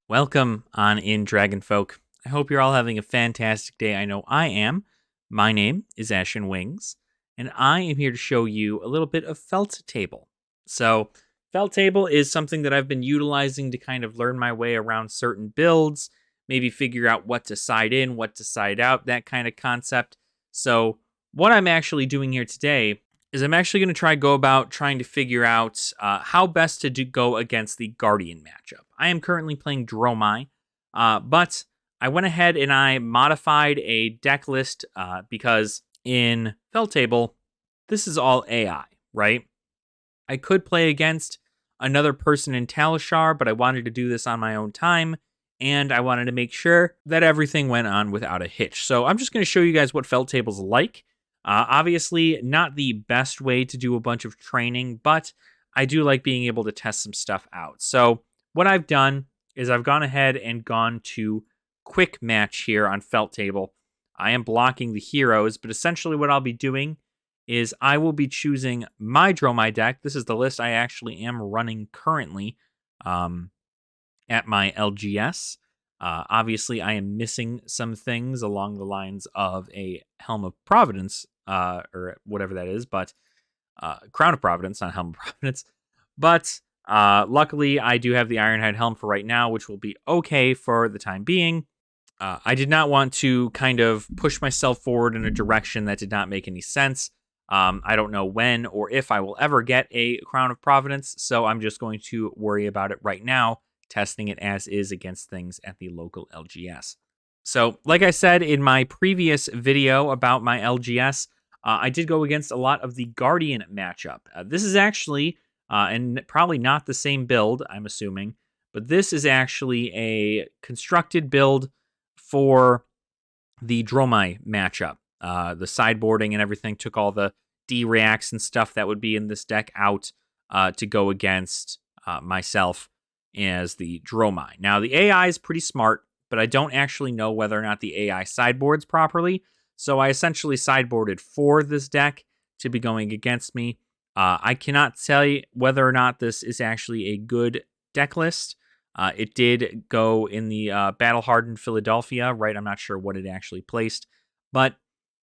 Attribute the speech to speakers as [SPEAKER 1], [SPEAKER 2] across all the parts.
[SPEAKER 1] Welcome on in, Dragon Folk. I hope you're all having a fantastic day. I know I am. My name is Ashen Wings, and I am here to show you a little bit of Felt Table. So, Felt Table is something that I've been utilizing to kind of learn my way around certain builds, maybe figure out what to side in, what to side out, that kind of concept. So, what I'm actually doing here today is I'm actually going to go about trying to figure out how best to go against the Guardian matchup. I am currently playing Drovai, but I went ahead and I modified a deck list because in Table, this is all AI, right? I could play against another person in Talishar, but I wanted to do this on my own time, and I wanted to make sure that everything went on without a hitch. So I'm just going to show you guys what Felt Table's like. Obviously, not the best way to do a bunch of training, but I do like being able to test some stuff out. So what I've done is I've gone ahead and gone to quick match here on Felt Table. I am blocking the heroes, but essentially what I'll be doing is I will be choosing my Drovai deck. This is the list I actually am running currently at my LGS. Obviously, I am missing some things along the lines of a Helm of Providence, or whatever that is, but Crown of Providence, not Helm of Providence. But luckily, I do have the Ironhide Helm for right now, which will be okay for the time being. I did not want to kind of push myself forward in a direction that did not make any sense. I don't know when or if I will ever get a Crown of Providence, so I'm just going to worry about it right now, testing it as is against things at the local LGS. So, like I said in my previous video about my LGS, I did go against a lot of the Guardian matchup. This is actually, and probably not the same build, I'm assuming, but this is actually a constructed build for the Drovai matchup. The sideboarding and everything took all the D-reacts and stuff that would be in this deck out to go against myself as the Drovai. Now, the AI is pretty smart, but I don't actually know whether or not the AI sideboards properly, so I essentially sideboarded for this deck to be going against me. I cannot tell you whether or not this is actually a good deck list. It did go in the battle-hardened Philadelphia, right? I'm not sure what it actually placed, but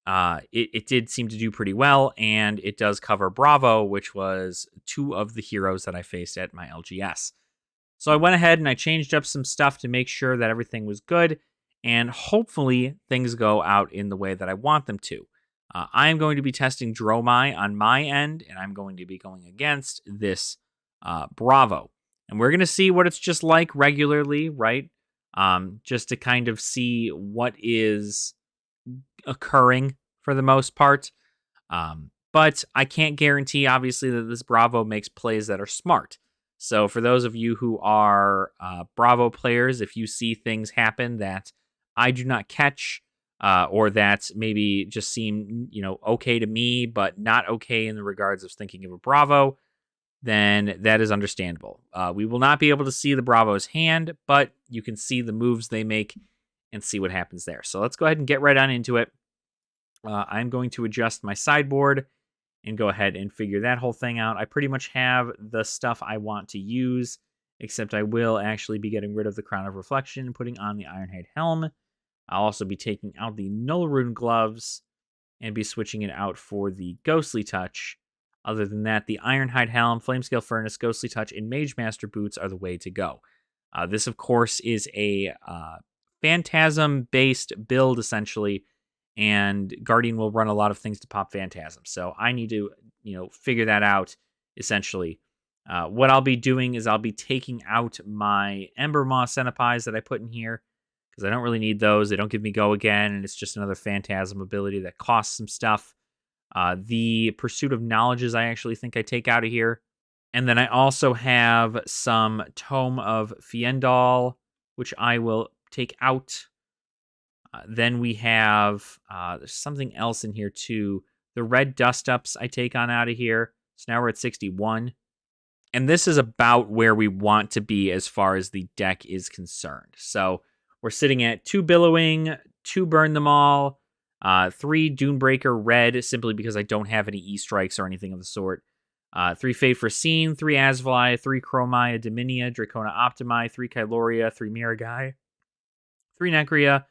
[SPEAKER 1] it did seem to do pretty well, and it does cover Bravo, which was two of the heroes that I faced at my LGS. So I went ahead and I changed up some stuff to make sure that everything was good, and hopefully things go out in the way that I want them to. I am going to be testing Drovai on my end, and I'm going to be going against this Bravo. And we're going to see what it's just like regularly, right? Just to kind of see what is occurring for the most part. But I can't guarantee, obviously, that this Bravo makes plays that are smart. So for those of you who are Bravo players, if you see things happen that I do not catch, or that maybe just seem, okay to me, but not okay in the regards of thinking of a Bravo, then that is understandable. We will not be able to see the Bravo's hand, but you can see the moves they make and see what happens there. So let's go ahead and get right on into it. I'm going to adjust my sideboard and go ahead and figure that whole thing out. I pretty much have the stuff I want to use, except I will actually be getting rid of the Crown of Reflection and putting on the Ironhide Helm. I'll also be taking out the Null-Rune Gloves and be switching it out for the Ghostly Touch. Other than that, the Ironhide Helm, Flamescale Furnace, Ghostly Touch, and Mage Master Boots are the way to go. This, of course, is a Phantasm-based build, essentially, and Guardian will run a lot of things to pop Phantasm. So I need to, figure that out, essentially. What I'll be doing is I'll be taking out my Ember Maw Centipies that I put in here, because I don't really need those. They don't give me Go Again, and it's just another Phantasm ability that costs some stuff. The Pursuit of Knowledges I actually think I take out of here. And then I also have some Tome of Fiendal, which I will take out. Then we have there's something else in here too. The Red Dust Ups I take on out of here. So now we're at 61. And this is about where we want to be as far as the deck is concerned. So we're sitting at 2 Billowing, 2 Burn Them All, 3 Dunebreaker Red, simply because I don't have any E-Strikes or anything of the sort. 3 Fate for Scene, 3 Asvali, 3 Chromai, Dominia, Dracona Optimi, 3 Kyloria, 3 Miragai, 3 Necria,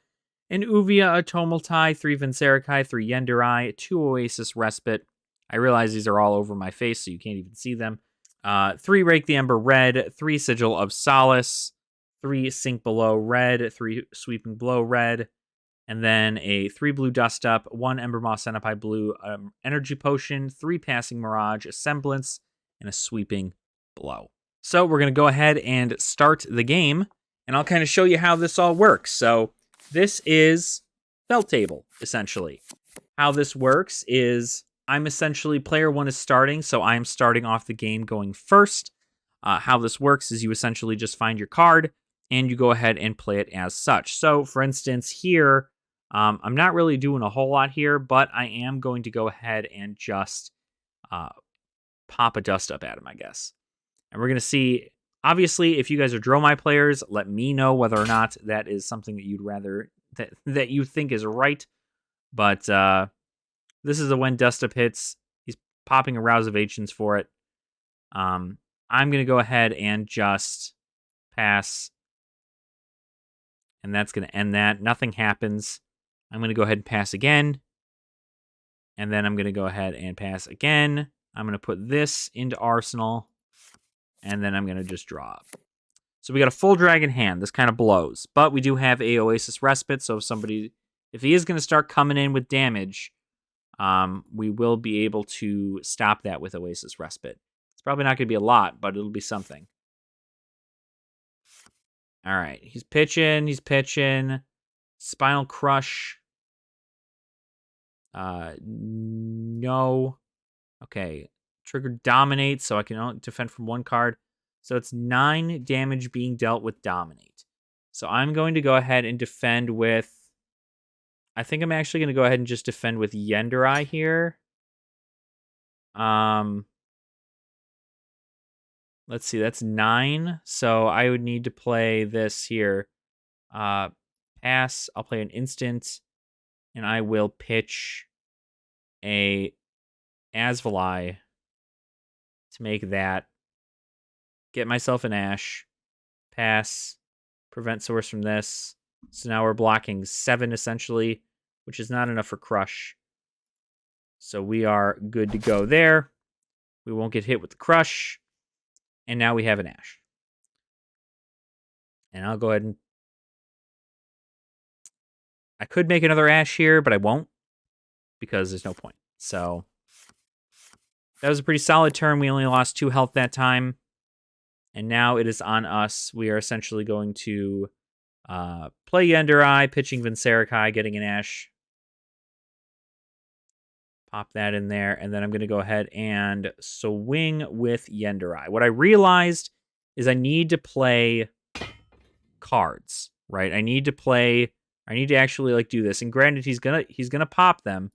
[SPEAKER 1] an Uvia, a Tomultai, 3 Vincerakai, 3 Yenderai, 2 Oasis Respite. I realize these are all over my face, so you can't even see them. 3 Rake the Ember Red, 3 Sigil of Solace, 3 Sink Below Red, 3 Sweeping Blow Red, and then a 3 Blue Dust Up, 1 Ember Moss Centipi Blue Energy Potion, 3 Passing Mirage, a Semblance, and a Sweeping Blow. So we're going to go ahead and start the game, and I'll kind of show you how this all works. So this is Felt Table, essentially. How this works is I'm essentially, player 1 is starting, so I'm starting off the game going first. How this works is you essentially just find your card, and you go ahead and play it as such. So, for instance, here, I'm not really doing a whole lot here, but I am going to go ahead and just pop a Dust Up at him, I guess. And we're going to see, obviously, if you guys are Drovai players, let me know whether or not that is something that you'd rather, that you think is right. But this is a when Dust Up hits. He's popping a Rouse of Ancients for it. I'm going to go ahead and just pass. And that's going to end that. Nothing happens. I'm going to go ahead and pass again. And then I'm going to go ahead and pass again. I'm going to put this into Arsenal. And then I'm going to just draw up. So we got a full dragon hand. This kind of blows. But we do have a Oasis Respite. So if he is going to start coming in with damage, we will be able to stop that with Oasis Respite. It's probably not going to be a lot, but it'll be something. All right. He's pitching. Spinal Crush. No. Okay. Trigger Dominate, so I can only defend from 1 card. So it's 9 damage being dealt with Dominate. So I'm going to go ahead and defend with... I think I'm actually going to go ahead and just defend with Yenderai here. Let's see, that's 9. So I would need to play this here. Pass, I'll play an instant, and I will pitch a Asvali to make that. Get myself an Ash. Pass. Prevent source from this. So now we're blocking 7, essentially, which is not enough for Crush. So we are good to go there. We won't get hit with the Crush. And now we have an Ash. And I'll go ahead and... I could make another Ash here, but I won't. Because there's no point. So... that was a pretty solid turn. We only lost 2 health that time. And now it is on us. We are essentially going to play Yenderai, pitching Vincerakai, getting an Ash. Pop that in there. And then I'm going to go ahead and swing with Yenderai. What I realized is I need to play cards, right? I need to actually do this. And granted, he's gonna pop them.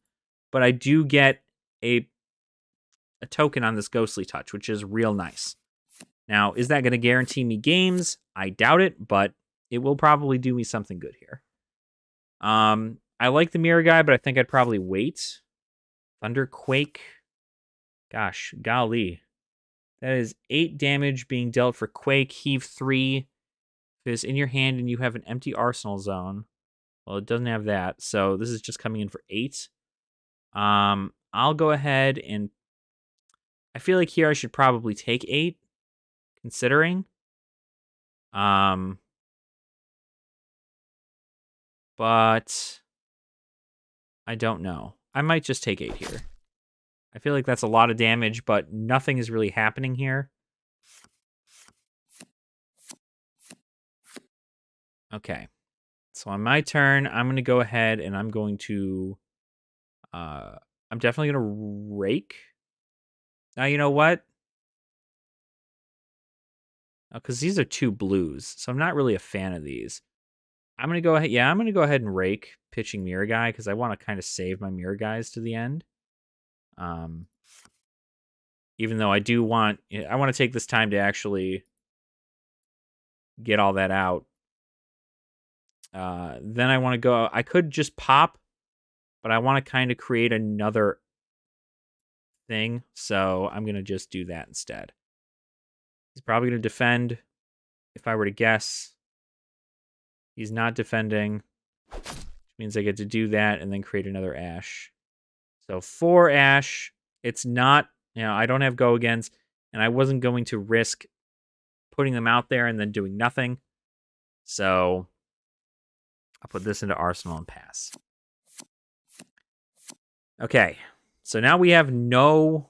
[SPEAKER 1] But I do get a token on this Ghostly Touch, which is real nice. Now, is that going to guarantee me games? I doubt it, but it will probably do me something good here. I like the Miragai, but I think I'd probably wait. Thunderquake. Gosh, golly. That is 8 damage being dealt for Quake. Heave 3. If it's in your hand and you have an empty Arsenal zone. Well, it doesn't have that, so this is just coming in for 8. I'll go ahead and... I feel like here I should probably take 8, considering. But I don't know. I might just take 8 here. I feel like that's a lot of damage, but nothing is really happening here. Okay. So on my turn, I'm going to go ahead and I'm going to... I'm definitely going to Rake. Now, you know what? Because these are 2 blues, so I'm not really a fan of these. I'm going to go ahead. Yeah, I'm going to go ahead and Rake, pitching Miragai, because I want to kind of save my Miragais to the end. Even though I want to take this time to actually get all that out. Then I want to go... I could just pop, but I want to kind of create another thing, so I'm going to just do that instead. He's probably going to defend, if I were to guess. He's not defending, which means I get to do that and then create another Ash. So 4 Ash. It's not, I don't have go against, and I wasn't going to risk putting them out there and then doing nothing. So I'll put this into Arsenal and pass. Okay, so now we have no,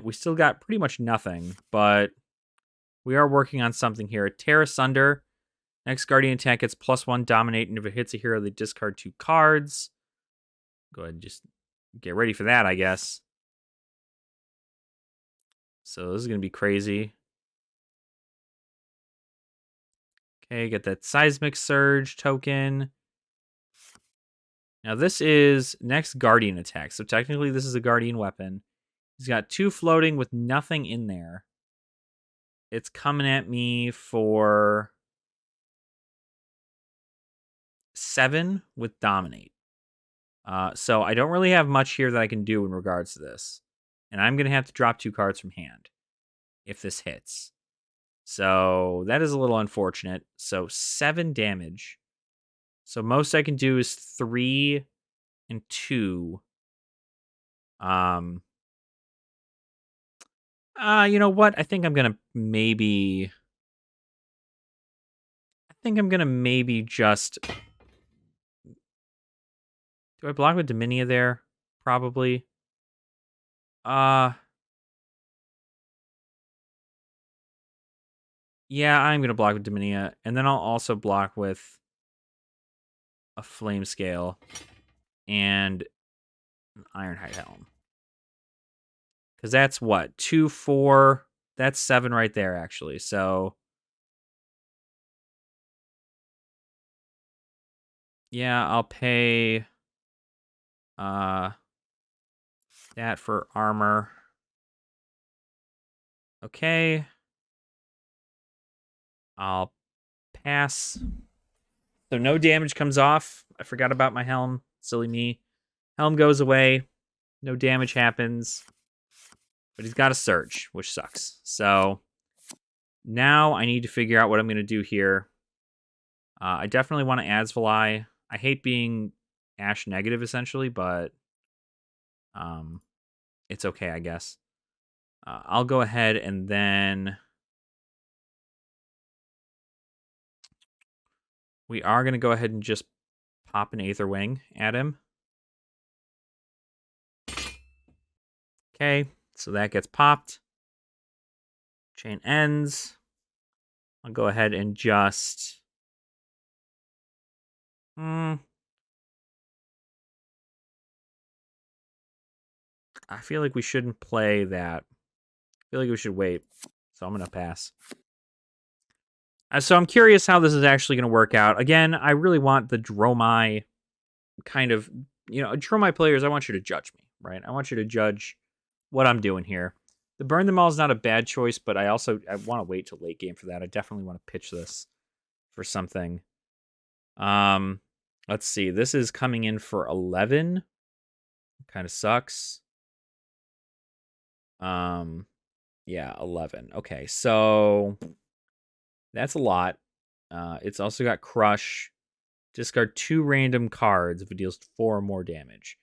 [SPEAKER 1] we still got pretty much nothing, but we are working on something here. Tear Asunder. Next Guardian attack gets +1 Dominate, and if it hits a hero, they discard 2 cards. Go ahead and just get ready for that, I guess. So this is going to be crazy. Okay, get that Seismic Surge token. Now this is next Guardian attack. So technically this is a Guardian weapon. He's got 2 floating with nothing in there. It's coming at me for 7 with Dominate. So I don't really have much here that I can do in regards to this. And I'm going to have to drop 2 cards from hand if this hits. So that is a little unfortunate. So 7 damage. So most I can do is 3 and 2. You know what? I think I'm going to maybe just... Do I block with Dominia there? Probably. Yeah, I'm going to block with Dominia. And then I'll also block with a Flame Scale and an Ironhide Helm. Because that's what? 2, 4. That's 7 right there, actually. So... yeah, I'll pay... that for armor. Okay. I'll pass. So no damage comes off. I forgot about my helm. Silly me. Helm goes away. No damage happens. But he's got a surge, which sucks. So now I need to figure out what I'm going to do here. I definitely want to Asvali. I hate being Ash negative, essentially, but it's okay, I guess. I'll go ahead and then... we are going to go ahead and just pop an Aether Wing at him. Okay, so that gets popped. Chain ends. I'll go ahead and just... I feel like we shouldn't play that. I feel like we should wait. So I'm going to pass. So I'm curious how this is actually going to work out. Again, I really want the Drovai kind of... Drovai players, I want you to judge me, right? I want you to judge what I'm doing here. The Burn Them All is not a bad choice, but I want to wait till late game for that. I definitely want to pitch this for something. Let's see. This is coming in for 11. Kind of sucks. Yeah, 11. Okay, so that's a lot. It's also got Crush. Discard 2 random cards if it deals 4 or more damage.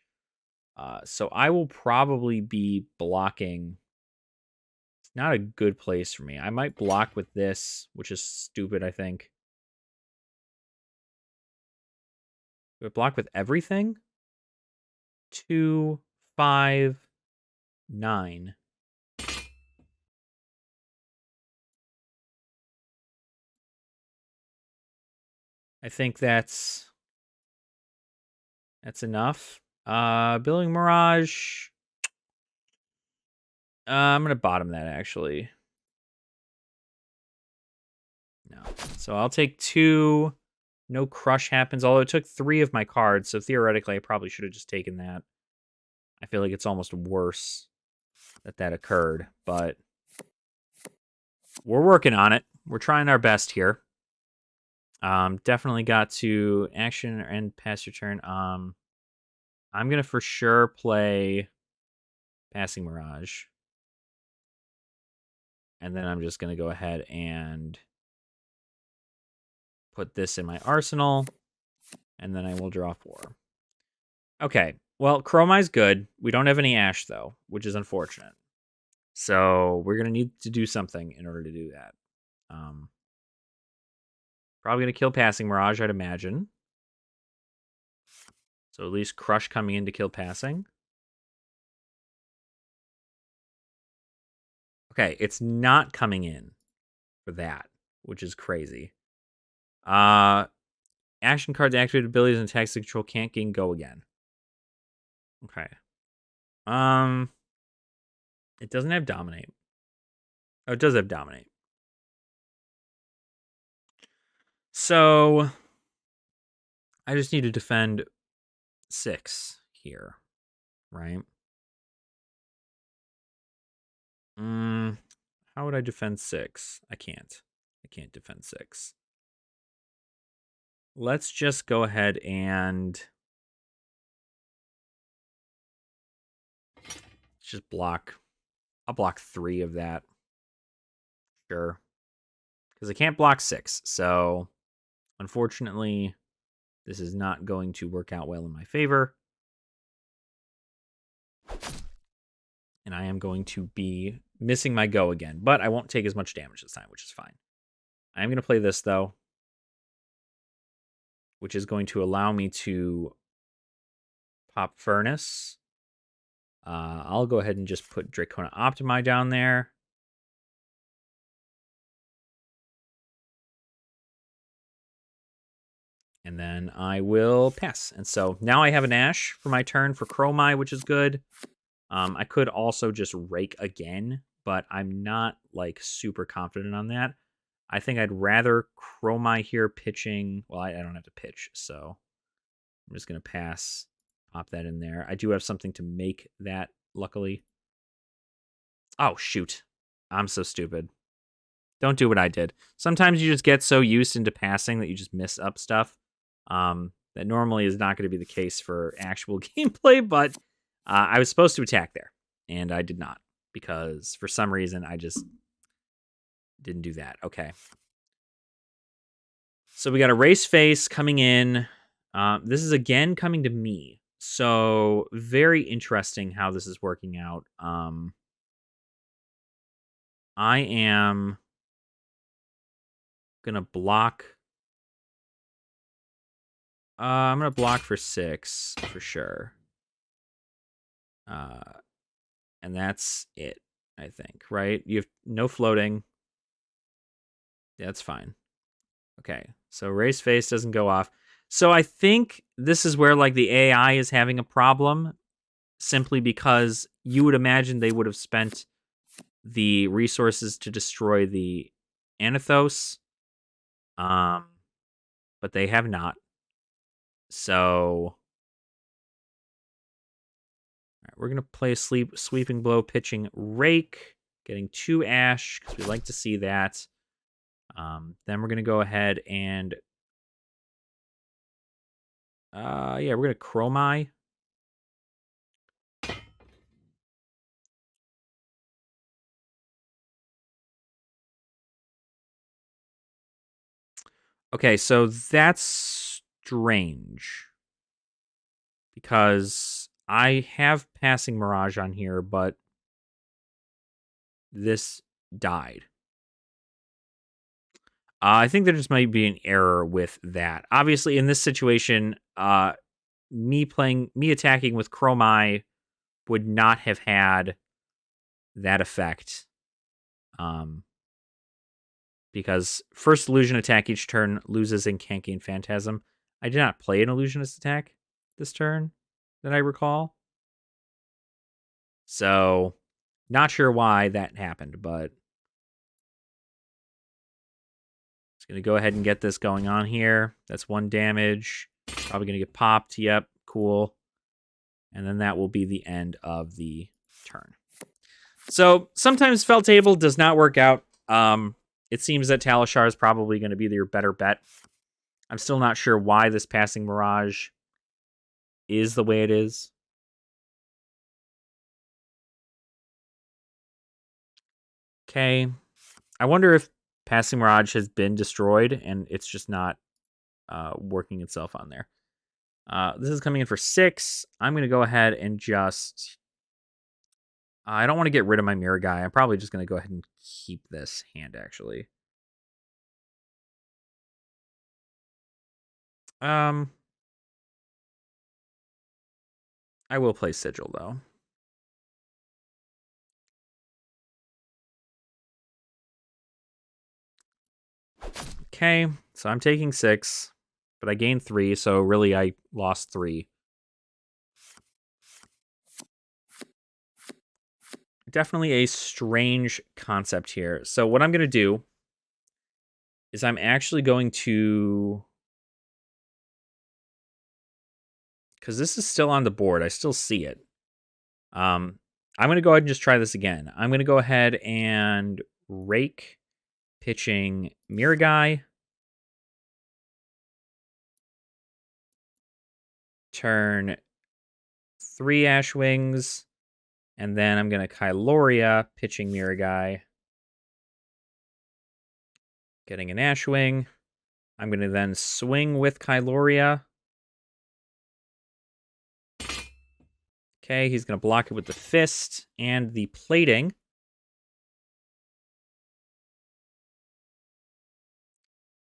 [SPEAKER 1] So I will probably be blocking. It's not a good place for me. I might block with this, which is stupid, I think. Do I block with everything? 2, 5, 9. I think that's enough. Building Mirage. I'm going to bottom that, actually. No. So I'll take 2. No Crush happens, although it took 3 of my cards, so theoretically I probably should have just taken that. I feel like it's almost worse that occurred, but we're working on it. We're trying our best here. Definitely got to action and pass your turn. I'm going to for sure play Passing Mirage. And then I'm just going to go ahead and put this in my arsenal. And then I will draw 4. Okay. Well, Chromai's good. We don't have any Ash, though, which is unfortunate. So we're going to need to do something in order to do that. Probably going to kill Passing Mirage, I'd imagine. So at least Crush coming in to kill Passing. Okay, it's not coming in for that, which is crazy. Action cards, activated abilities, and attacks to control can't gain go again. Okay. It doesn't have Dominate. Oh, it does have Dominate. So I just need to defend 6 here, right? How would I defend 6? I can't. I can't defend 6. Let's just go ahead and just block. I'll block 3 of that. Sure. Because I can't block 6. So, unfortunately, this is not going to work out well in my favor. And I am going to be missing my go again. But I won't take as much damage this time, which is fine. I am going to play this, though, which is going to allow me to pop Furnace. I'll go ahead and just put Dracona Optimi down there. And then I will pass. And so now I have an Ash for my turn for Chromai, which is good. I could also just Rake again, but I'm not like super confident on that. I think I'd rather Chromai here pitching. Well, I don't have to pitch, so I'm just going to pass. Pop that in there. I do have something to make that, luckily. Oh, shoot. I'm so stupid. Don't do what I did. Sometimes you just get so used into passing that you just miss up stuff. That normally is not going to be the case for actual gameplay, but I was supposed to attack there, and I did not, because for some reason I just didn't do that. Okay. So we got a Race Face coming in. This is again coming to me. So very interesting how this is working out. I am going to block. I'm going to block for 6 for sure. And that's it, I think, right? You have no floating. Yeah, that's fine. Okay, so Race Face doesn't go off. So I think this is where like the AI is having a problem, simply because you would imagine they would have spent the resources to destroy the Anathos, but they have not. So we're going to play Sweeping Blow, pitching Rake, getting 2 Ash, because we like to see that. Then we're going to go ahead and... yeah, we're going to Chromai. Okay, so that's strange. Because I have Passing Mirage on here, but this died. I think there just might be an error with that. Obviously, in this situation, me attacking with Chromai would not have had that effect. Because first illusion attack each turn loses and can't gain Phantasm. I did not play an illusionist attack this turn that I recall. So, not sure why that happened, but just going to go ahead and get this going on here. That's 1 damage. Probably going to get popped. Yep, cool. And then that will be the end of the turn. So, sometimes Felt Table does not work out. It seems that Talishar is probably going to be your better bet. I'm still not sure why this Passing Mirage is the way it is. Okay. I wonder if Passing Mirage has been destroyed and it's just not working itself on there. This is coming in for 6. I'm going to go ahead and just... I don't want to get rid of my Mirror Guy. I'm probably just going to go ahead and keep this hand, actually. I will play Sigil, though. Okay, so I'm taking 6, but I gained 3, so really I lost 3. Definitely a strange concept here. So what I'm going to do is I'm actually going to... because this is still on the board. I still see it. I'm going to go ahead and just try this again. I'm going to go ahead and rake pitching Mirror Guy. Turn 3 Ash Wings. And then I'm going to Kyloria, pitching Mirror Guy. Getting an Ash Wing. I'm going to then swing with Kyloria. Okay, he's going to block it with the Fist and the Plating.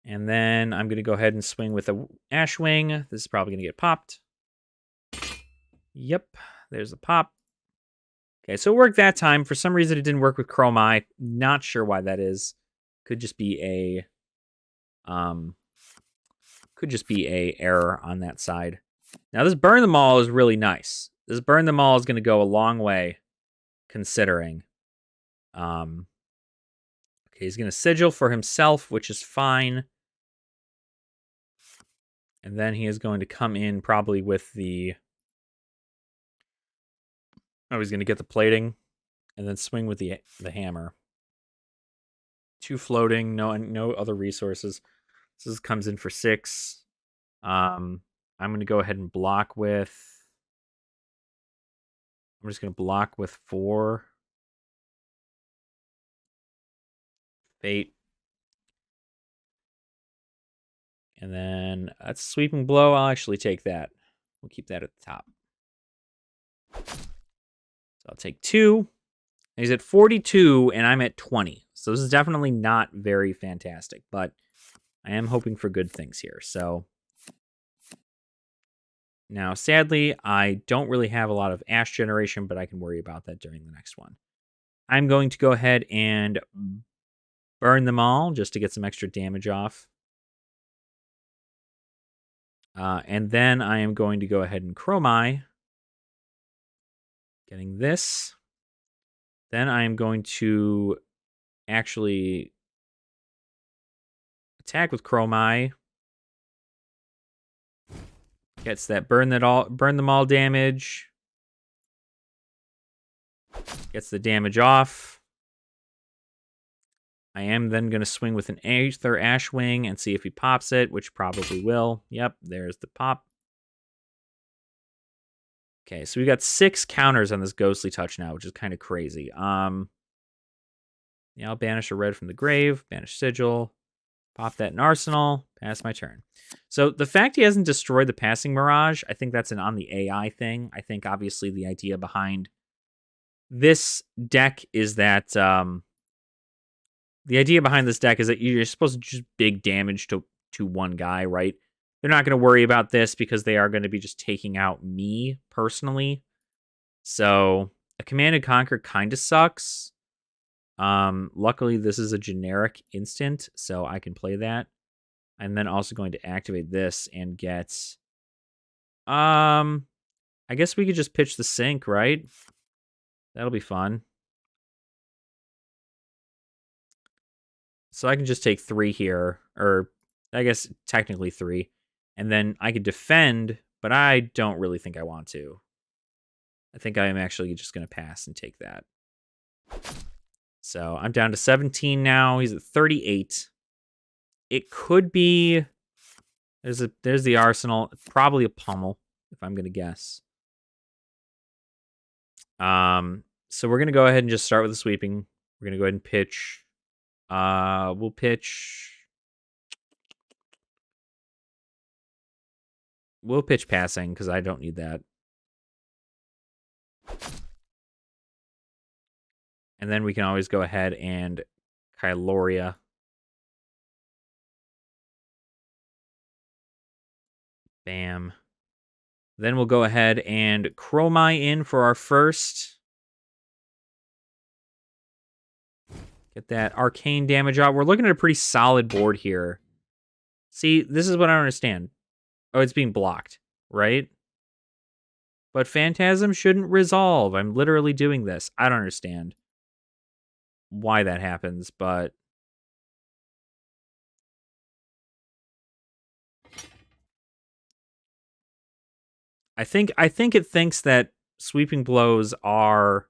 [SPEAKER 1] And then I'm going to go ahead and swing with a Ash Wing. This is probably going to get popped. Yep, there's the pop. Okay, so it worked that time. For some reason, it didn't work with Chrome Eye. Not sure why that is. Could just be a error on that side. Now, this Burn Them All is really nice. This Burn Them All is going to go a long way, considering. Okay, he's going to Sigil for himself, which is fine. And then he is going to come in probably with the... oh, he's going to get the Plating and then swing with the hammer. 2 floating, no other resources. So this comes in for 6. I'm going to go ahead and block with... I'm just going to block with 4. Fate. And then that's Sweeping Blow. I'll actually take that. We'll keep that at the top. So I'll take 2. He's at 42, and I'm at 20. So this is definitely not very fantastic, but I am hoping for good things here. So now, sadly, I don't really have a lot of Ash generation, but I can worry about that during the next one. I'm going to go ahead and burn them all just to get some extra damage off. And then I am going to go ahead and Chrome Eye. Getting this. Then I am going to actually attack with Chrome Eye. Gets that burn them all damage. Gets the damage off. I am then going to swing with an Aether Ash Wing and see if he pops it, which probably will. Yep, there's the pop. Okay, so we got 6 counters on this Ghostly Touch now, which is kind of crazy. Yeah, I'll banish a red from the grave, banish Sigil, pop that in Arsenal, pass my turn. So the fact he hasn't destroyed the Passing Mirage, I think that's an on the AI thing. I think obviously the idea behind this deck is that the idea behind this deck is that you're supposed to just big damage to one guy, right? They're not going to worry about this because they are going to be just taking out me personally. So a Command and Conquer kind of sucks. Luckily, this is a generic instant, so I can play that. I'm then also going to activate this and get... I guess we could just pitch the Sync, right? That'll be fun. So I can just take 3 here, or I guess technically 3. And then I could defend, but I don't really think I want to. I think I am actually just going to pass and take that. So I'm down to 17 now. He's at 38. It could be... There's the Arsenal. Probably a pummel, if I'm going to guess. So we're going to go ahead and just start with the sweeping. We're gonna go ahead and pitch. We'll pitch. We'll pitch passing because I don't need that. And then we can always go ahead and Kyloria. Bam. Then we'll go ahead and Chromai in for our first. Get that arcane damage out. We're looking at a pretty solid board here. See, this is what I don't understand. Oh, it's being blocked, right? But Phantasm shouldn't resolve. I'm literally doing this. I don't understand why that happens, but I think it thinks that Sweeping Blows are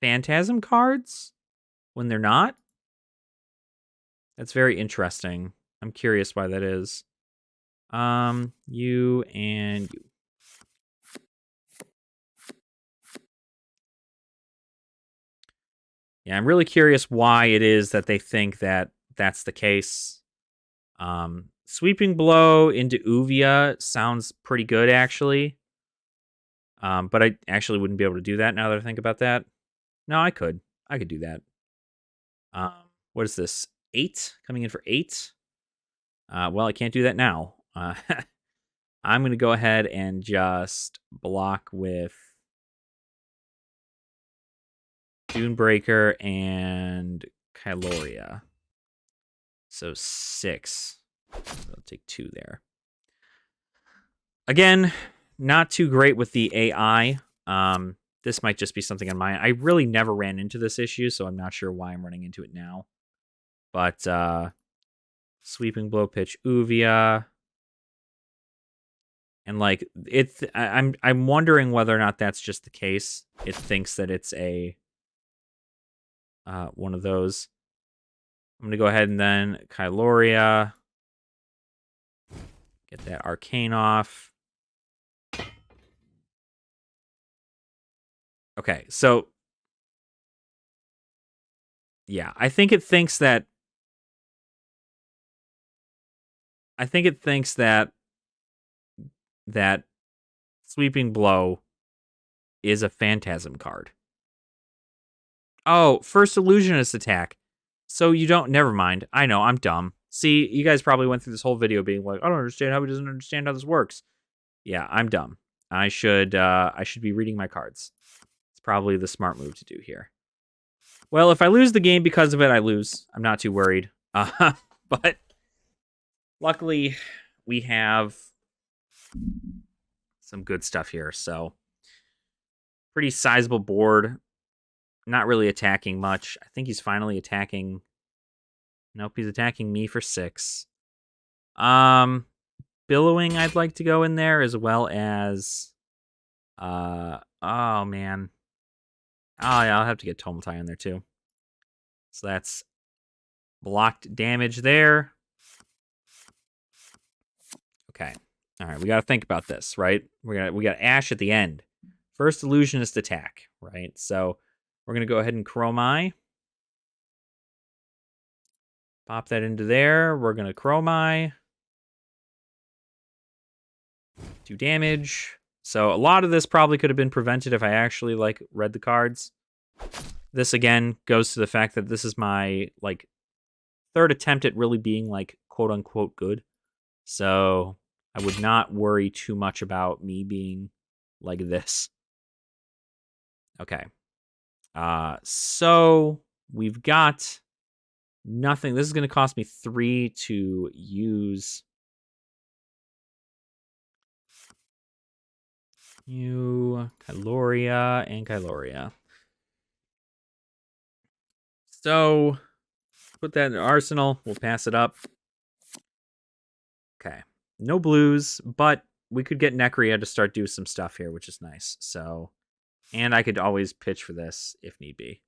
[SPEAKER 1] Phantasm cards when they're not. That's very interesting. I'm curious why that is. You and you. Yeah, I'm really curious why it is that they think that that's the case. Sweeping Blow into Uvia sounds pretty good, actually. But I actually wouldn't be able to do that now that I think about that. No, I could. I could do that. What is this? 8? Coming in for 8? Well, I can't do that now. I'm going to go ahead and just block with Dunebreaker and Kyloria. So 6. So I'll take 2 there. Again, not too great with the AI. This might just be something on my... I really never ran into this issue, so I'm not sure why I'm running into it now. But Sweeping Blow pitch Uvia. And like I'm wondering whether or not that's just the case. It thinks that it's a one of those. I'm gonna go ahead and then Kyloria. Get that arcane off. Okay, so yeah, I think it thinks that that Sweeping Blow is a Phantasm card. Oh, first Illusionist attack. So you don't... Never mind. I know, I'm dumb. See, you guys probably went through this whole video being like, I don't understand how he doesn't understand how this works. Yeah, I'm dumb. I should be reading my cards. It's probably the smart move to do here. Well, if I lose the game because of it, I lose. I'm not too worried. But luckily, we have some good stuff here. So, pretty sizable board. Not really attacking much. I think he's finally attacking. Nope, he's attacking me for 6. Billowing, I'd like to go in there, as well as... oh, man. Oh, yeah, I'll have to get Tomotai in there, too. So that's blocked damage there. Okay. All right, we got to think about this, right? We got Ash at the end. First Illusionist attack, right? So we're going to go ahead and Chromai. Pop that into there. We're going to Chromai. 2 damage. So a lot of this probably could have been prevented if I actually like read the cards. This again goes to the fact that this is my like 3rd attempt at really being like quote unquote good. So I would not worry too much about me being like this. Okay. So we've got nothing. This is going to cost me 3 to use. You, Kyloria, and Kyloria. So, put that in the arsenal. We'll pass it up. Okay. No blues, but we could get Necria to start doing some stuff here, which is nice. So, and I could always pitch for this if need be.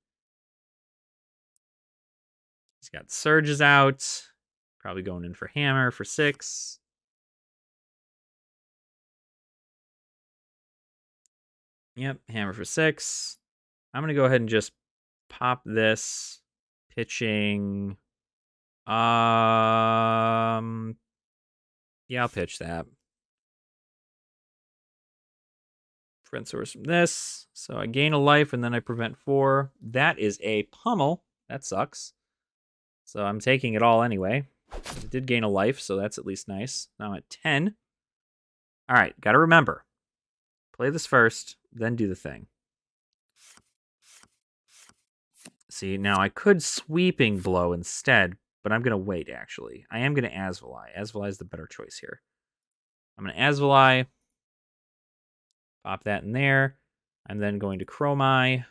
[SPEAKER 1] He's got Surges out. Probably going in for Hammer for 6. Yep, Hammer for 6. I'm going to go ahead and just pop this. Pitching. Yeah, I'll pitch that. Prevent source from this. So I gain a life and then I prevent 4. That is a pummel. That sucks. So I'm taking it all anyway. It did gain a life, so that's at least nice. Now I'm at 10. All right, got to remember. Play this first, then do the thing. See, now I could sweeping blow instead, but I'm going to wait, actually. I am going to Asvali. Asvali is the better choice here. I'm going to Asvali. Pop that in there. I'm then going to Chromai.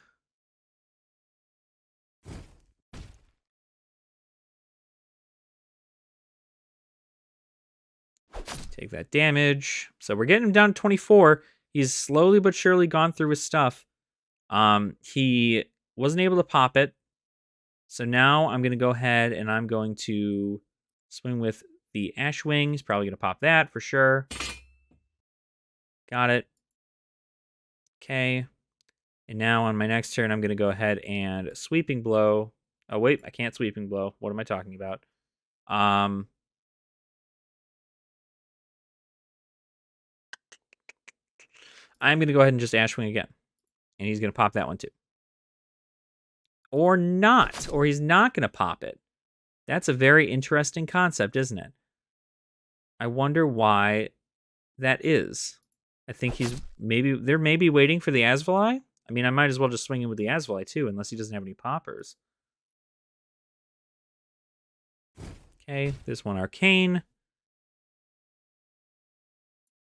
[SPEAKER 1] Take that damage. So we're getting him down to 24. He's slowly but surely gone through his stuff. He wasn't able to pop it. So now I'm going to go ahead and I'm going to swing with the Ashwing. He's probably going to pop that for sure. Got it. Okay. And now on my next turn, I'm going to go ahead and Sweeping Blow. Oh, wait. I can't Sweeping Blow. What am I talking about? I'm going to go ahead and just Ashwing again. And he's going to pop that one too. Or not. Or he's not going to pop it. That's a very interesting concept, isn't it? I wonder why that is. I think they're maybe waiting for the Asvali. I mean, I might as well just swing in with the Asvali too, unless he doesn't have any poppers. Okay, this one Arcane.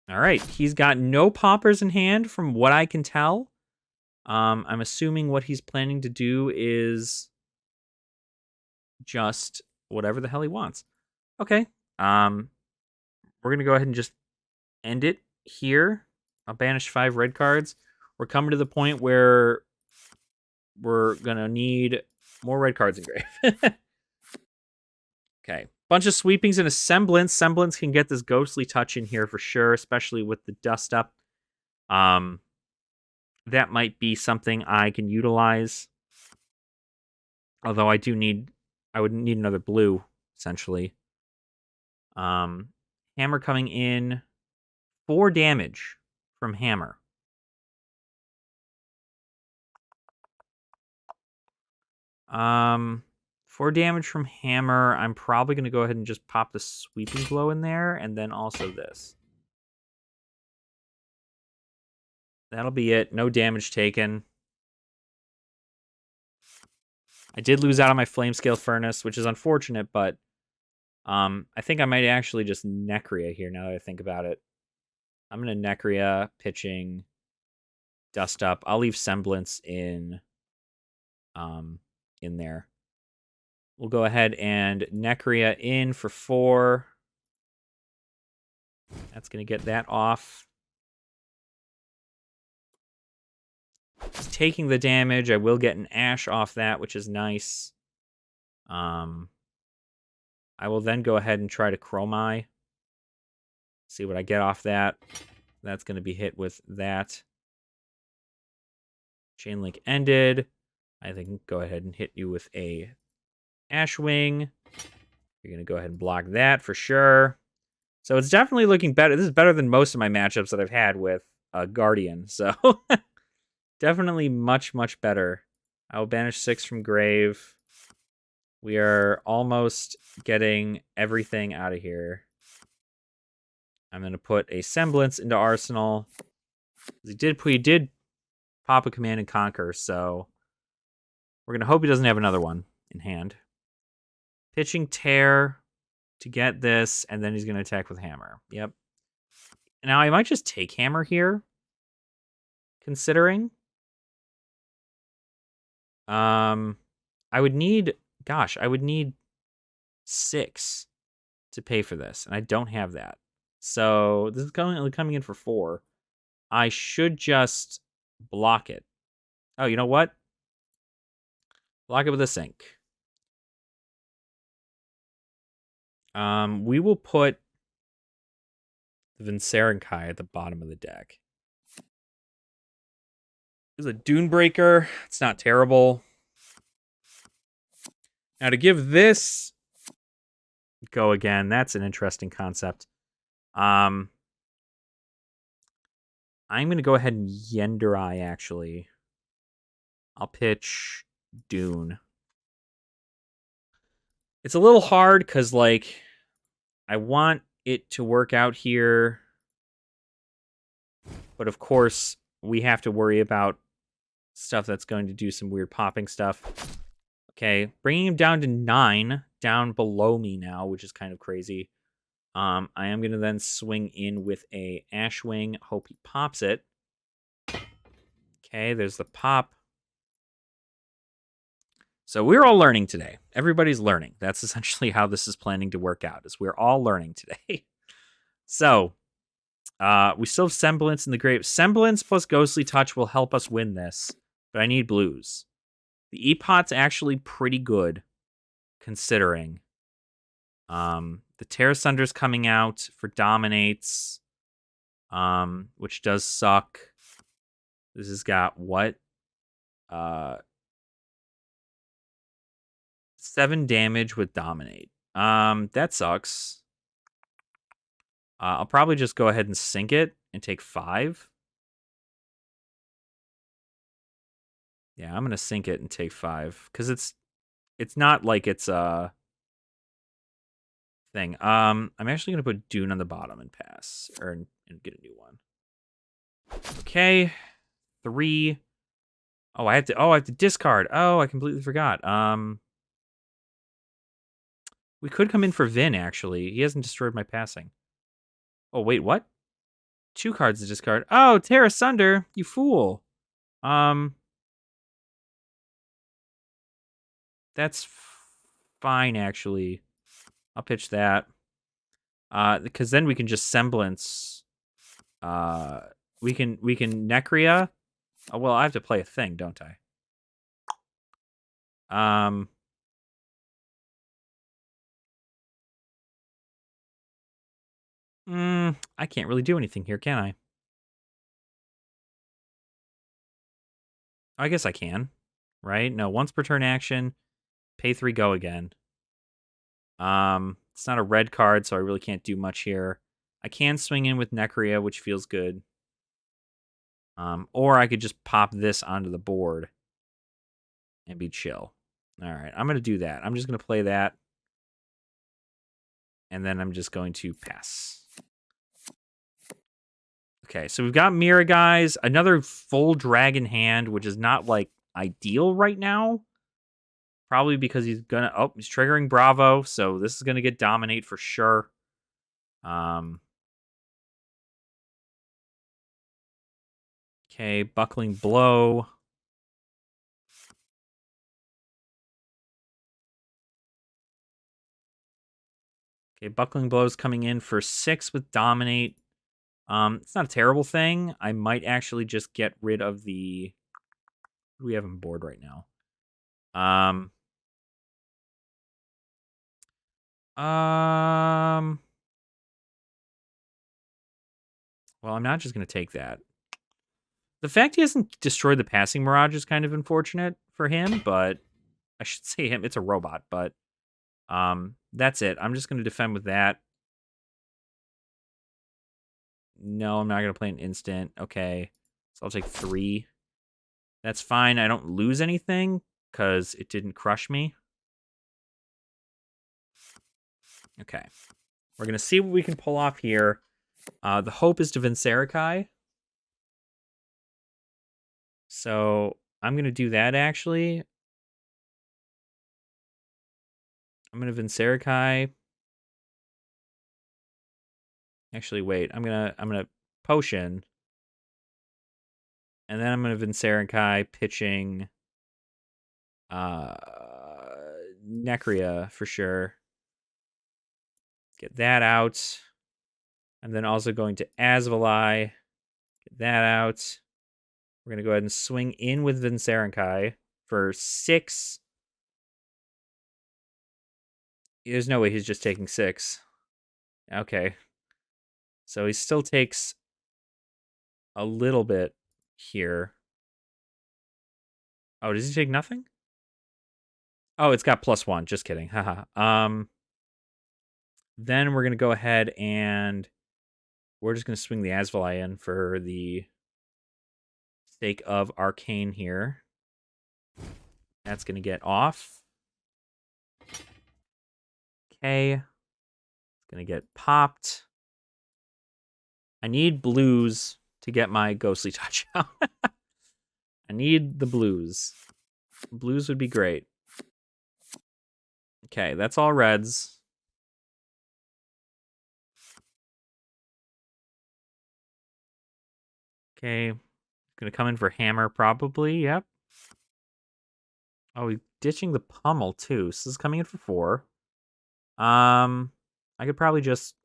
[SPEAKER 1] All right, he's got no poppers in hand from what I can tell. I'm assuming what he's planning to do is just whatever the hell he wants. Okay. We're gonna go ahead and just end it here. I'll banish 5 red cards. We're coming to the point where we're gonna need more red cards in grave. Okay. Bunch of sweepings and a semblance. Semblance can get this ghostly touch in here for sure, especially with the dust up. That might be something I can utilize. Although I would need another blue, essentially. Hammer coming in. 4 damage from Hammer. 4 damage from Hammer. I'm probably going to go ahead and just pop the Sweeping Blow in there, and then also this. That'll be it. No damage taken. I did lose out on my Flame Scale Furnace, which is unfortunate, but I think I might actually just Necria here now that I think about it. I'm going to Necria, pitching, Dust Up. I'll leave Semblance in there. We'll go ahead and Necria in for 4. That's going to get that off. He's taking the damage. I will get an Ash off that, which is nice. I will then go ahead and try to Chromai. See what I get off that. That's going to be hit with that. Chain Link ended. I think go ahead and hit you with a Ashwing. You're going to go ahead and block that for sure. So it's definitely looking better. This is better than most of my matchups that I've had with Guardian. So definitely much, much better. I will banish 6 from grave. We are almost getting everything out of here. I'm going to put a Semblance into Arsenal. He did pop a Command and Conquer, so we're going to hope he doesn't have another one in hand. Pitching Tear to get this, and then he's going to attack with Hammer. Yep. Now, I might just take Hammer here, considering. I would need 6 to pay for this, and I don't have that. So this is coming in for 4. I should just block it. Oh, you know what? Block it with a Sink. We will put the Vincerenkai at the bottom of the deck. There's a Dunebreaker. It's not terrible. Now to give this go again, that's an interesting concept. I'm going to go ahead and Yenderai, actually. I'll pitch Dune. It's a little hard because, like, I want it to work out here. But, of course, we have to worry about stuff that's going to do some weird popping stuff. Okay, bringing him down to 9, down below me now, which is kind of crazy. I am going to then swing in with a Ashwing. Hope he pops it. Okay, there's the pop. So we're all learning today. Everybody's learning. That's essentially how this is planning to work out, is we're all learning today. So, we still have Semblance in the grave. Semblance plus Ghostly Touch will help us win this, but I need blues. The Epot's actually pretty good, considering. The Terra Sunder's coming out for Dominates, which does suck. This has got what? 7 damage with Dominate. That sucks. I'll probably just go ahead and sink it and take 5. Yeah, I'm gonna sink it and take 5 because it's not like it's a thing. I'm actually gonna put Dune on the bottom and pass and get a new one. Okay, 3. Oh, I have to discard. Oh, I completely forgot. We could come in for Vin, actually. He hasn't destroyed my passing. Oh, wait, what? 2 cards to discard. Oh, Terra Sunder, you fool. That's fine, actually. I'll pitch that. Because then we can just Semblance. We can Necria. Oh, well, I have to play a thing, don't I? I can't really do anything here, can I? I guess I can, right? No, once per turn action, pay 3, go again. It's not a red card, so I really can't do much here. I can swing in with Necria, which feels good. Or I could just pop this onto the board and be chill. All right, I'm going to do that. I'm just going to play that. And then I'm just going to pass. Okay, so we've got Mira, guys. Another full dragon hand, which is not, like, ideal right now. Probably because he's gonna... Oh, he's triggering Bravo, so this is gonna get Dominate for sure. Okay, Buckling Blow. Okay, Buckling Blow's coming in for 6 with Dominate. It's not a terrible thing. I might actually just get rid of the... What do we have on board right now? Well, I'm not just going to take that. The fact he hasn't destroyed the Passing Mirage is kind of unfortunate for him, but I should say him. It's a robot, but that's it. I'm just going to defend with that. No, I'm not going to play an instant. Okay, so I'll take 3. That's fine. I don't lose anything because it didn't crush me. Okay, we're going to see what we can pull off here. The hope is to Vincerikai. So I'm going to do that, actually. I'm going to Vincerikai. Actually, wait. I'm gonna Potion. And then I'm going to Vincerikai pitching Necria for sure. Get that out. I'm then also going to Asvalai. Get that out. We're going to go ahead and swing in with Vincerikai for 6. There's no way he's just taking 6. Okay. So he still takes a little bit here. Oh, does he take nothing? Oh, it's got +1. Just kidding. Haha. Then we're gonna go ahead and we're just gonna swing the Asvali in for the sake of arcane here. That's gonna get off. Okay. It's gonna get popped. I need blues to get my ghostly touch out. I need the blues. Blues would be great. Okay, that's all reds. Okay, gonna come in for hammer probably. Yep. Oh, he's ditching the pummel too. So this is coming in for 4. I could probably just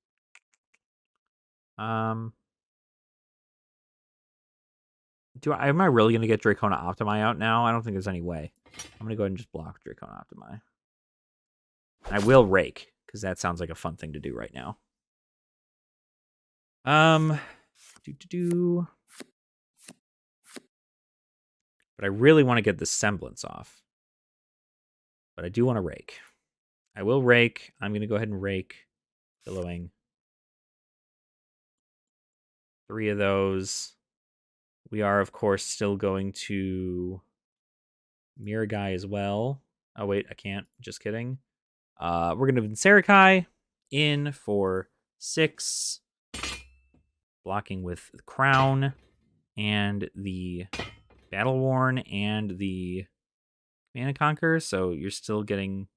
[SPEAKER 1] am I really gonna get Dracona Optimi out now? I don't think there's any way. I'm gonna go ahead and just block Dracona Optimi. I will rake, because that sounds like a fun thing to do right now. But I really want to get the semblance off. But I do want to rake. I will rake. I'm going to go ahead and rake. Billowing. 3 of those. We are, of course, still going to Mirror Guy as well. Oh, wait, I can't. Just kidding. We're going to Vincerikai in for 6. Blocking with the Crown and the Battle Worn and the Mana Conquer. So you're still getting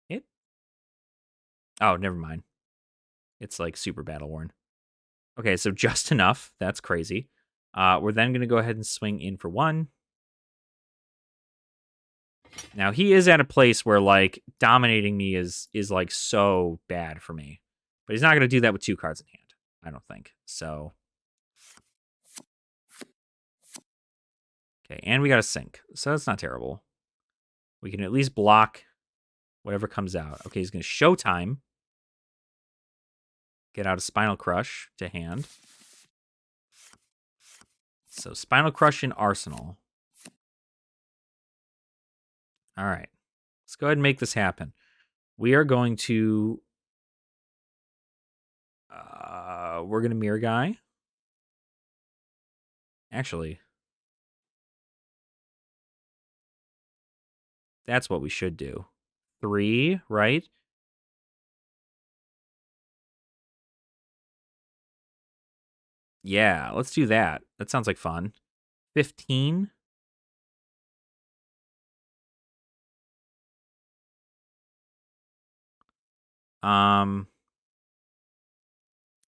[SPEAKER 1] it? Oh, never mind. It's like super Battle Worn. Okay, so just enough. That's crazy. We're then going to go ahead and swing in for 1. Now, he is at a place where, like, dominating me is like, so bad for me. But he's not going to do that with 2 cards in hand, I don't think. So. Okay, and we got a sink. So that's not terrible. We can at least block whatever comes out. Okay, he's going to Showtime. Get out a Spinal Crush to hand. So Spinal Crush in Arsenal. All right. Let's go ahead and make this happen. We are going to... we're going to Mirror Guy. Actually, that's what we should do. 3, right? Yeah, let's do that. That sounds like fun. 15.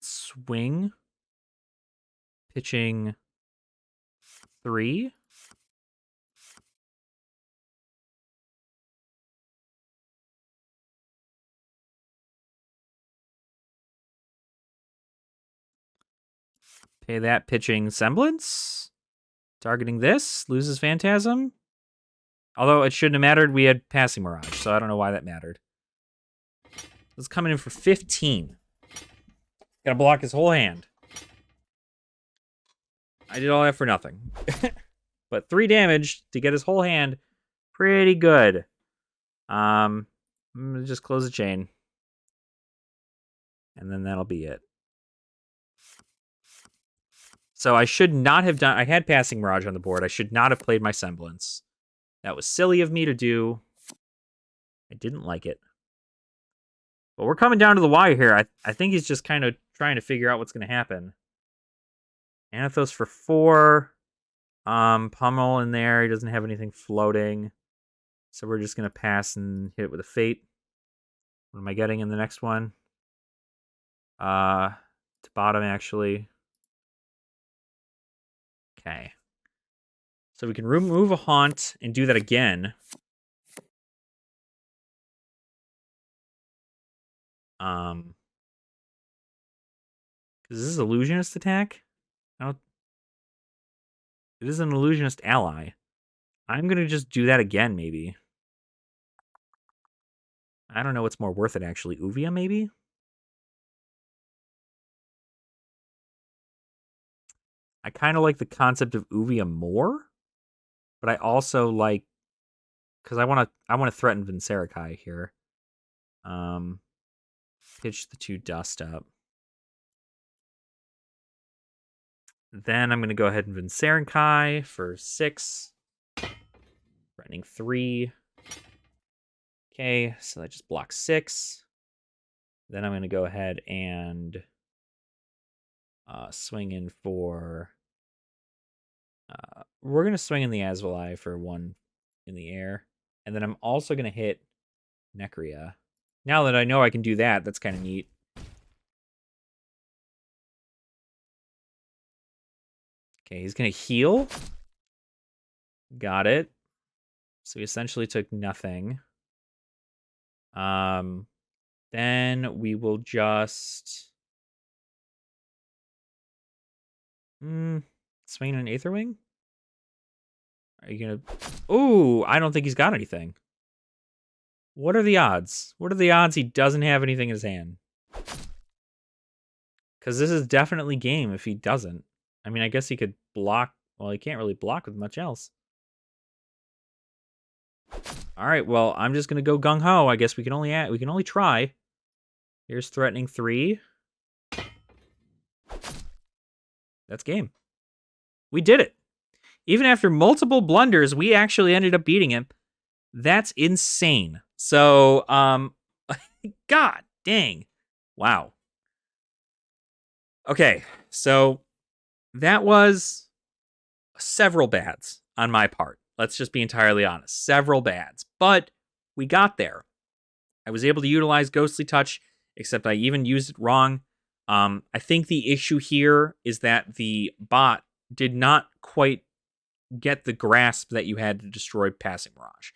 [SPEAKER 1] Swing. Pitching 3. Pay that pitching Semblance. Targeting this. Loses Phantasm. Although it shouldn't have mattered. We had Passing Mirage, so I don't know why that mattered. Let's come in for 15. Gotta block his whole hand. I did all that for nothing. But 3 damage to get his whole hand. Pretty good. I'm gonna just close the chain. And then that'll be it. So I should not have done... I had Passing Mirage on the board. I should not have played my Semblance. That was silly of me to do. I didn't like it. But we're coming down to the wire here. I think he's just kind of trying to figure out what's going to happen. Anathos for 4. Pummel in there. He doesn't have anything floating. So we're just going to pass and hit it with a Fate. What am I getting in the next one? To bottom, actually. Okay. So we can remove a Haunt and do that again. Is this Illusionist attack? No. It is an Illusionist ally. I'm going to just do that again, maybe. I don't know what's more worth it, actually. Uvia, maybe? I kind of like the concept of Uvia more, but I also like because I want to threaten Vincerikai here. Pitch the 2 dust up. Then I'm going to go ahead and Vincerikai for 6. Threatening 3. Okay, so that just blocks 6. Then I'm going to go ahead and swing in for... we're going to swing in the Azvali for 1 in the air. And then I'm also going to hit Necria. Now that I know I can do that, that's kind of neat. Okay, he's going to heal. Got it. So he essentially took nothing. Then we will just... swing an Aetherwing? Are you going to... Ooh, I don't think he's got anything. What are the odds? What are the odds he doesn't have anything in his hand? Because this is definitely game if he doesn't. I mean, I guess he could block. Well, he can't really block with much else. All right, well, I'm just gonna go gung ho. I guess we can only try. Here's threatening 3. That's game. We did it. Even after multiple blunders, we actually ended up beating him. That's insane. So, God dang. Wow. Okay, so that was several bads on my part. Let's just be entirely honest. Several bads. But we got there. I was able to utilize Ghostly Touch, except I even used it wrong. I think the issue here is that the bot did not quite get the grasp that you had to destroy Passing Mirage.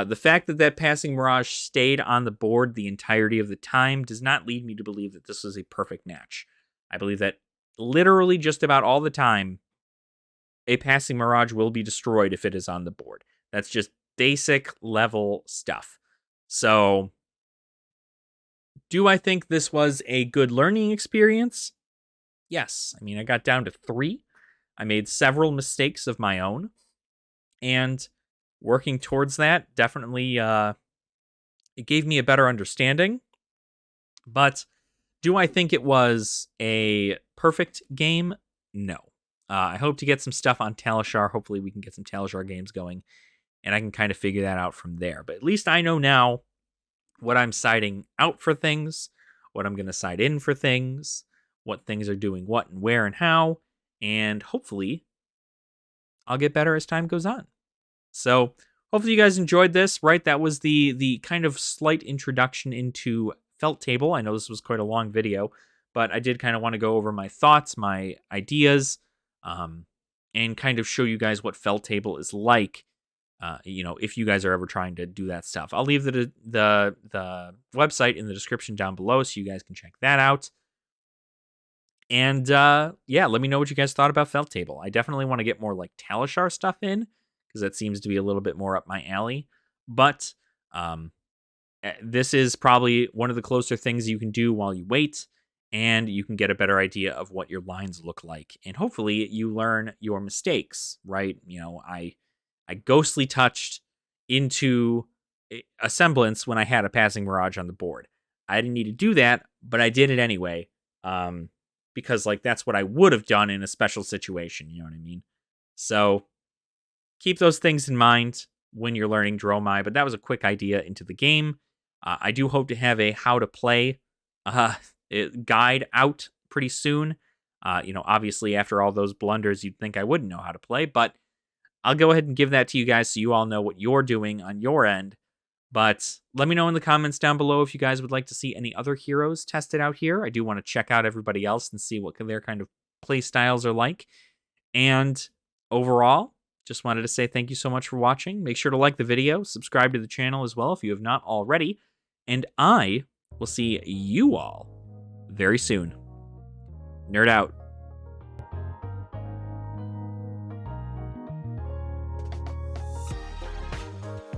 [SPEAKER 1] The fact that Passing Mirage stayed on the board the entirety of the time does not lead me to believe that this was a perfect match. I believe that literally just about all the time, a Passing Mirage will be destroyed if it is on the board. That's just basic level stuff. So, do I think this was a good learning experience? Yes. I mean, I got down to 3. I made several mistakes of my own. And working towards that definitely it gave me a better understanding. But do I think it was a perfect game? No. I hope to get some stuff on Talishar. Hopefully we can get some Talishar games going, and I can kind of figure that out from there. But at least I know now what I'm siding out for things, what I'm going to side in for things, what things are doing what and where and how, and hopefully I'll get better as time goes on. So hopefully you guys enjoyed this, right? That was the kind of slight introduction into Felt Table. I know this was quite a long video, but I did kind of want to go over my thoughts, my ideas, and kind of show you guys what Felt Table is like. If you guys are ever trying to do that stuff. I'll leave the website in the description down below so you guys can check that out. And let me know what you guys thought about Felt Table. I definitely want to get more like Talishar stuff in, because that seems to be a little bit more up my alley. But this is probably one of the closer things you can do while you wait, and you can get a better idea of what your lines look like. And hopefully you learn your mistakes, right? I ghostly touched into a semblance when I had a Passing Mirage on the board. I didn't need to do that, but I did it anyway. Because that's what I would have done in a special situation, you know what I mean? So keep those things in mind when you're learning Drovai, but that was a quick idea into the game. I do hope to have a how to play guide out pretty soon. Obviously after all those blunders, you'd think I wouldn't know how to play, but I'll go ahead and give that to you guys so you all know what you're doing on your end. But let me know in the comments down below if you guys would like to see any other heroes tested out here. I do want to check out everybody else and see what their kind of play styles are like. And overall, just wanted to say thank you so much for watching. Make sure to like the video, subscribe to the channel as well if you have not already. And I will see you all very soon. Nerd out.